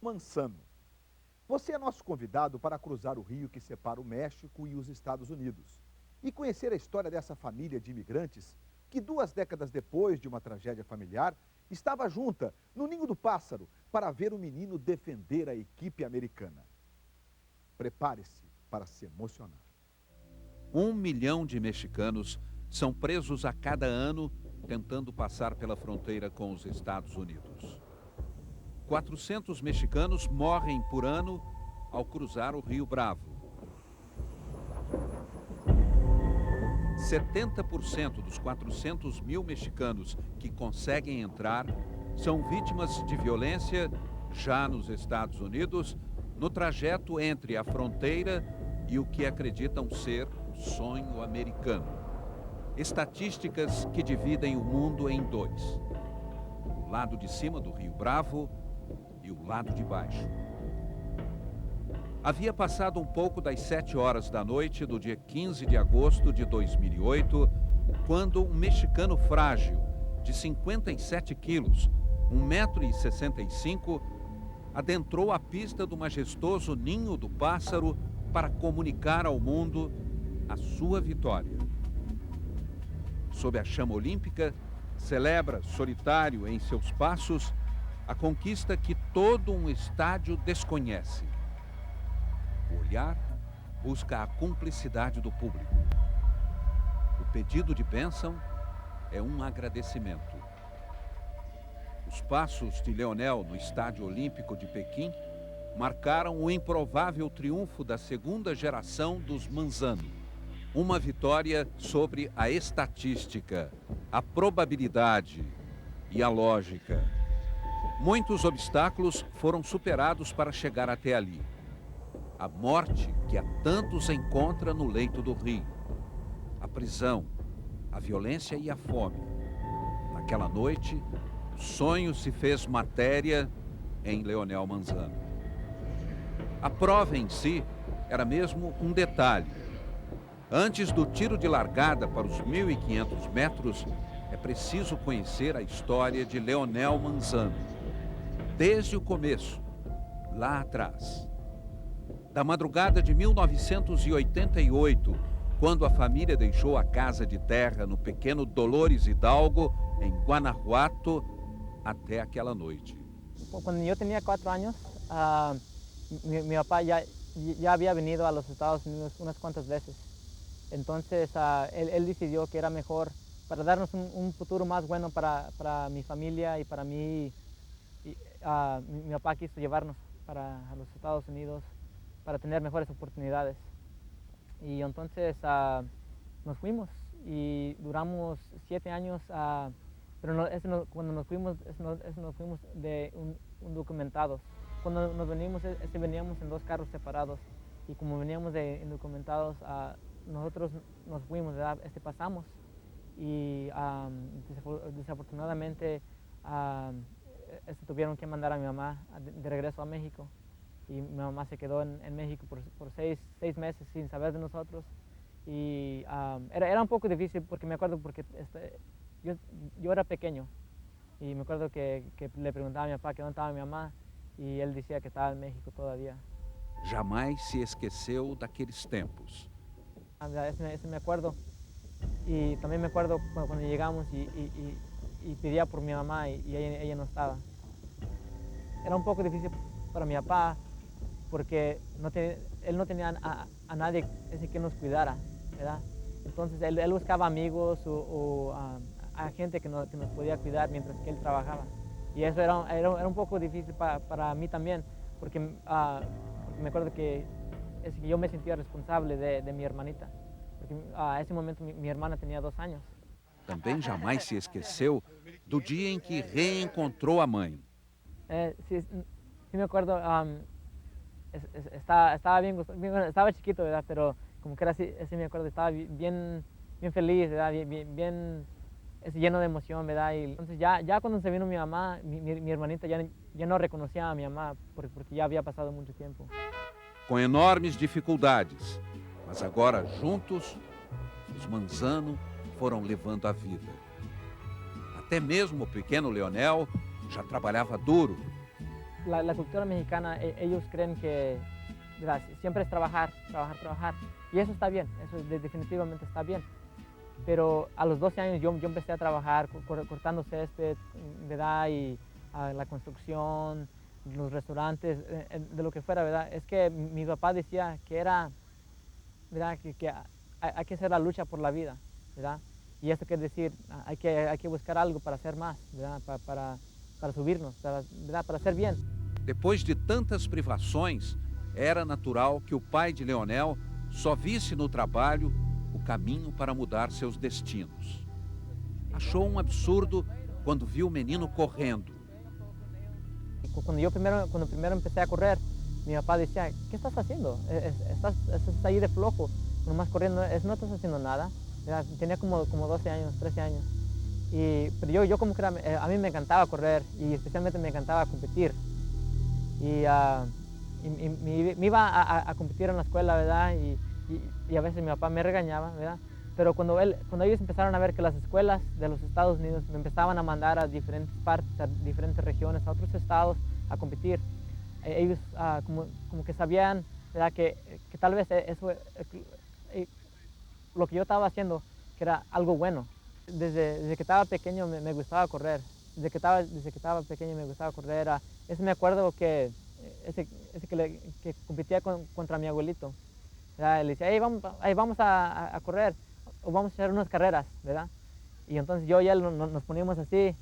Manzano. Você é nosso convidado para cruzar o rio que separa o México e os Estados Unidos e conhecer a história dessa família de imigrantes que 2 décadas depois de uma tragédia familiar estava junta no Ninho do Pássaro para ver o menino defender a equipe americana. Prepare-se para se emocionar. 1 milhão de mexicanos são presos a cada ano tentando passar pela fronteira com os Estados Unidos. 400 mexicanos morrem por ano ao cruzar o Rio Bravo. 70% dos 400 mil mexicanos que conseguem entrar são vítimas de violência já nos Estados Unidos, no trajeto entre a fronteira e o que acreditam ser o sonho americano. Estatísticas que dividem o mundo em dois: o lado de cima do Rio Bravo e o lado de baixo. Havia passado um pouco das 7 horas da noite do dia 15 de agosto de 2008, quando um mexicano frágil, de 57 quilos, 1,65 m, adentrou a pista do majestoso Ninho do Pássaro para comunicar ao mundo a sua vitória. Sob a chama olímpica, celebra solitário em seus passos a conquista que todo um estádio desconhece. O olhar busca a cumplicidade do público. O pedido de bênção é um agradecimento. Os passos de Leonel no Estádio Olímpico de Pequim marcaram o improvável triunfo da segunda geração dos Manzano. Uma vitória sobre a estatística, a probabilidade e a lógica. Muitos obstáculos foram superados para chegar até ali. A morte que a tantos encontra no leito do rio. A prisão, a violência e a fome. Naquela noite, o sonho se fez matéria em Leonel Manzano. A prova em si era mesmo um detalhe. Antes do tiro de largada para os 1.500 metros, é preciso conhecer a história de Leonel Manzano. Desde o começo, lá atrás. Da madrugada de 1988, quando a família deixou a casa de terra no pequeno Dolores Hidalgo, em Guanajuato, até aquela noite. Cuando yo tenía 4 años, mi papá ya había venido a los Estados Unidos unas cuantas veces. Entonces, él decidió que era mejor para darnos un futuro más bueno para mi familia y para mí. Mi papá quiso llevarnos para los Estados Unidos para tener mejores oportunidades. Y entonces nos fuimos y duramos 7 años, pero cuando nos fuimos, nos fuimos de indocumentados. Cuando nos venimos, veníamos en 2 carros separados y como veníamos de indocumentados, nosotros nos fuimos, ¿verdad? Pasamos y desafortunadamente tuvieron que mandar a mi mamá de regreso a México. Y mi mamá se quedó en México por 6 meses sin saber de nosotros. Y era un poco difícil porque me acuerdo porque yo era pequeño. Y me acuerdo que le preguntaba a mi papá que dónde estaba mi mamá y él decía que estaba en México todavía. Jamais se esqueceu daqueles tempos. Ese me acuerdo. Y también me acuerdo cuando llegamos y pedía por mi mamá y ella no estaba. Era un poco difícil para mi papá porque él no tenía a nadie que nos cuidara, ¿verdad? Entonces él buscaba amigos o a gente que nos podía cuidar mientras que él trabajaba. Y eso era un poco difícil para mí también, porque me acuerdo que yo me sentía responsable de mi hermanita, porque a ese momento mi hermana tenía 2 años. Também jamais se esqueceu do dia em que reencontrou a mãe. Sí me acuerdo, estaba chiquito, ¿verdad? Pero como que era así me acuerdo, estaba bien feliz, ¿verdad? Bien lleno de emoción, ¿verdad? Y entonces ya cuando se vino mi mamá, mi hermanita ya no reconocía a mi mamá porque ya había pasado mucho tiempo. Com enormes dificuldades, mas agora juntos, os Manzano foram levando a vida. Até mesmo o pequeno Leonel já trabalhava duro. la cultura mexicana, ellos creen que, ¿verdad?, siempre es trabajar, trabajar, trabajar. Y eso está bien, eso definitivamente está bien. Pero a los 12 años yo empecé a trabajar cortando césped, ¿verdad? Y la construcción, los restaurantes, de lo que fuera, ¿verdad? Es que mi papá decía que era, ¿verdad?, que hay que hacer la lucha por la vida, ¿verdad? Y eso quiere decir, hay que buscar algo para hacer más, ¿verdad? Para subirnos, ¿verdad?, para hacer bien. Depois de tantas privações, era natural que o pai de Leonel só visse no trabalho o caminho para mudar seus destinos. Achou um absurdo quando viu o menino correndo. Cuando primero empecé a correr, mi papá decía, ¿qué estás haciendo? Estás ahí de flojo, nomás corriendo, no estás haciendo nada. Tenía como 12 años, 13 años. Pero yo como que a mí me encantaba correr y especialmente me encantaba competir. Y me iba a competir en la escuela, ¿verdad? Y a veces mi papá me regañaba, ¿verdad? Pero cuando ellos empezaron a ver que las escuelas de los Estados Unidos me empezaban a mandar a diferentes partes, a diferentes regiones, a otros estados a competir, ellos como que sabían, ¿verdad?, que tal vez eso, lo que yo estaba haciendo, que era algo bueno. Desde que estaba pequeño me gustaba correr. Desde que estaba pequeño me gustaba correr. Ese me acuerdo que que competía contra mi abuelito. ¿Verdad? Le decía, hey, vamos a correr, o vamos a hacer unas carreras, ¿verdad? Y entonces yo y él nos poníamos así,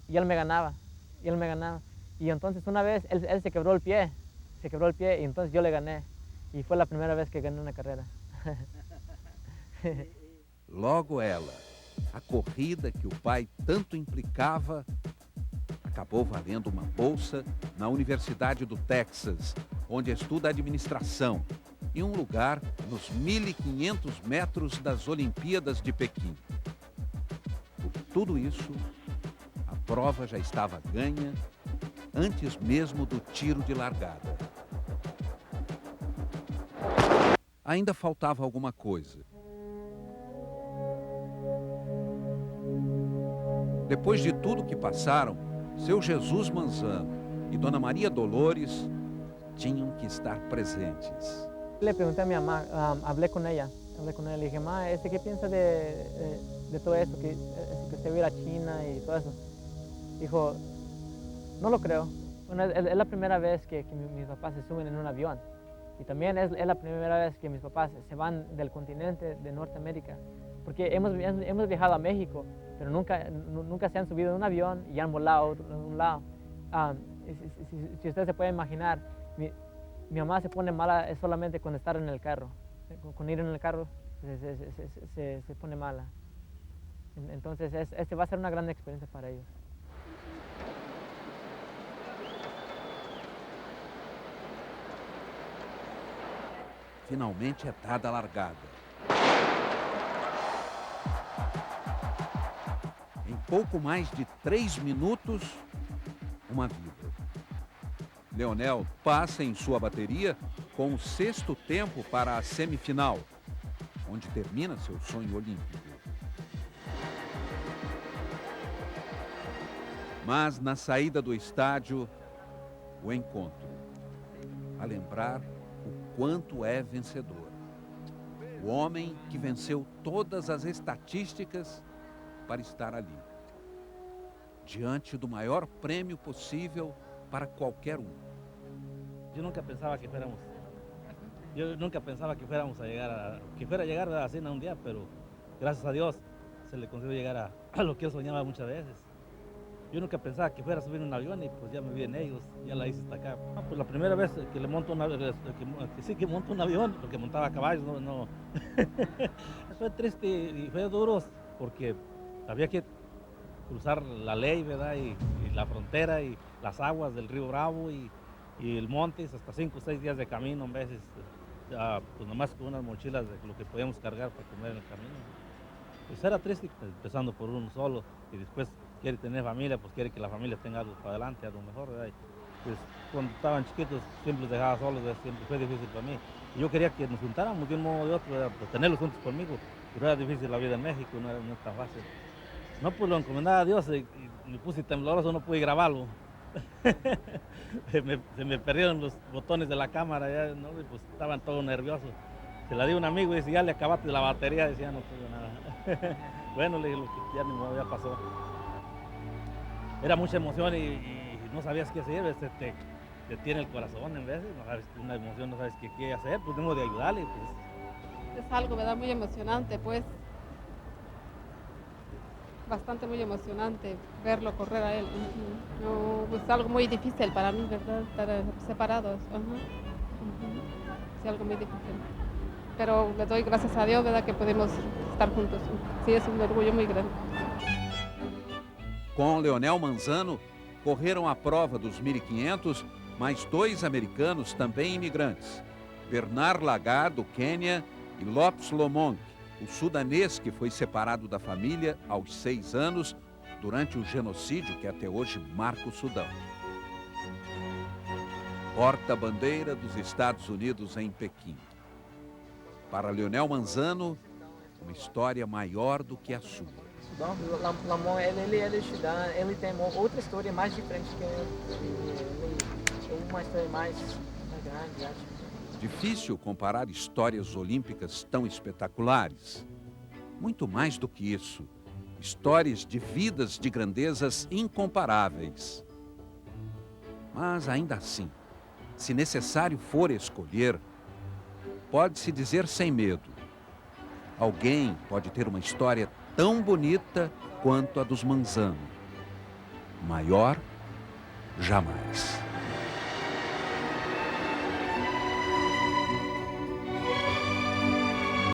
y él me ganaba, Y entonces una vez él se quebró el pie, y entonces yo le gané. Y fue la primera vez que gané una carrera. Logo ela, a corrida que o pai tanto implicava, acabou valendo uma bolsa na Universidade do Texas, onde estuda administração, em um lugar nos 1.500 metros das Olimpíadas de Pequim. Por tudo isso, a prova já estava ganha antes mesmo do tiro de largada. Ainda faltava alguma coisa. Depois de tudo que passaram, seu Jesus Manzano e Dona Maria Dolores tinham que estar presentes. Le pregunté a mi mamá, hablé con ella, le dije, mamá, ¿qué piensa de todo esto, que usted va a ir a China y todo eso? Dijo, no lo creo. Bueno, es la primera vez que mis papás se suben en un avión. Y también es la primera vez que mis papás se van del continente de Norteamérica. Porque hemos viajado a México, pero nunca se han subido en un avión y han volado a un lado. Si usted se puede imaginar, mi mamá se pone mala solamente con estar en el carro. Con ir en el carro se pone mala. Entonces este va a ser una gran experiencia para ellos. Finalmente é dada a largada. Em pouco mais de 3 minutos, uma vida. Leonel passa em sua bateria com o 6º tempo para a semifinal, onde termina seu sonho olímpico. Mas na saída do estádio, o encontro, a lembrar o quanto é vencedor. O homem que venceu todas as estatísticas para estar ali, diante do maior prêmio possível para qualquer um. Yo nunca pensaba que fuéramos a llegar a la cena un día, pero gracias a Dios se le consiguió llegar a lo que él soñaba muchas veces. Yo nunca pensaba que fuera a subir un avión y pues ya me vi en ellos, ya la hice hasta acá. Pues la primera vez que le monto que monto un avión, porque montaba caballos, no. Fue triste y fue duro porque había que cruzar la ley, ¿verdad? Y la frontera y las aguas del río Bravo y el monte, hasta 5 o 6 días de camino, a veces, pues nomás con unas mochilas de lo que podíamos cargar para comer en el camino. Pues era triste, empezando por uno solo, y después quiere tener familia, pues quiere que la familia tenga algo para adelante, algo mejor, ¿verdad? Pues cuando estaban chiquitos siempre los dejaba solos, ¿verdad? Siempre fue difícil para mí. Y yo quería que nos juntáramos de un modo o de otro, ¿verdad? Pues tenerlos juntos conmigo, pero era difícil la vida en México, no era tan fácil. No, pues lo encomendaba a Dios y me puse tembloroso, no pude grabarlo. Se me perdieron los botones de la cámara, ya, ¿no? Y pues estaban todos nerviosos. Se la di a un amigo y dice, ya le acabaste la batería, decía, no puedo nada. Bueno, le dije, lo que ya ni modo, ya pasó. Era mucha emoción y no sabías qué hacer, te tiene el corazón en veces, no sabes, una emoción, no sabes qué hacer, pues tengo de ayudarle. Pues. Es algo, ¿verdad? Muy emocionante, pues. Bastante muy emocionante verlo correr a él. No, pues algo muy difícil para mí, ¿verdad? Estar separados. Es algo muy difícil. Pero le doy gracias a Dios, ¿verdad? Que podemos estar juntos. Sí, es un orgullo muy grande. Com Leonel Manzano, correram a prova dos 1.500 mais 2 americanos também imigrantes. Bernard Lagar, do Quênia, e Lopes Lomong, o sudanês que foi separado da família aos 6 anos durante o genocídio que até hoje marca o Sudão. Porta-bandeira dos Estados Unidos em Pequim. Para Leonel Manzano, uma história maior do que a sua. Sudão, Lamont, ele é estudante, ele tem outra história mais diferente que ele, uma história mais grande, acho. Difícil comparar histórias olímpicas tão espetaculares. Muito mais do que isso, histórias de vidas de grandezas incomparáveis. Mas ainda assim, se necessário for escolher, pode-se dizer sem medo: alguém pode ter uma história tão bonita quanto a dos Manzano. Maior, jamais.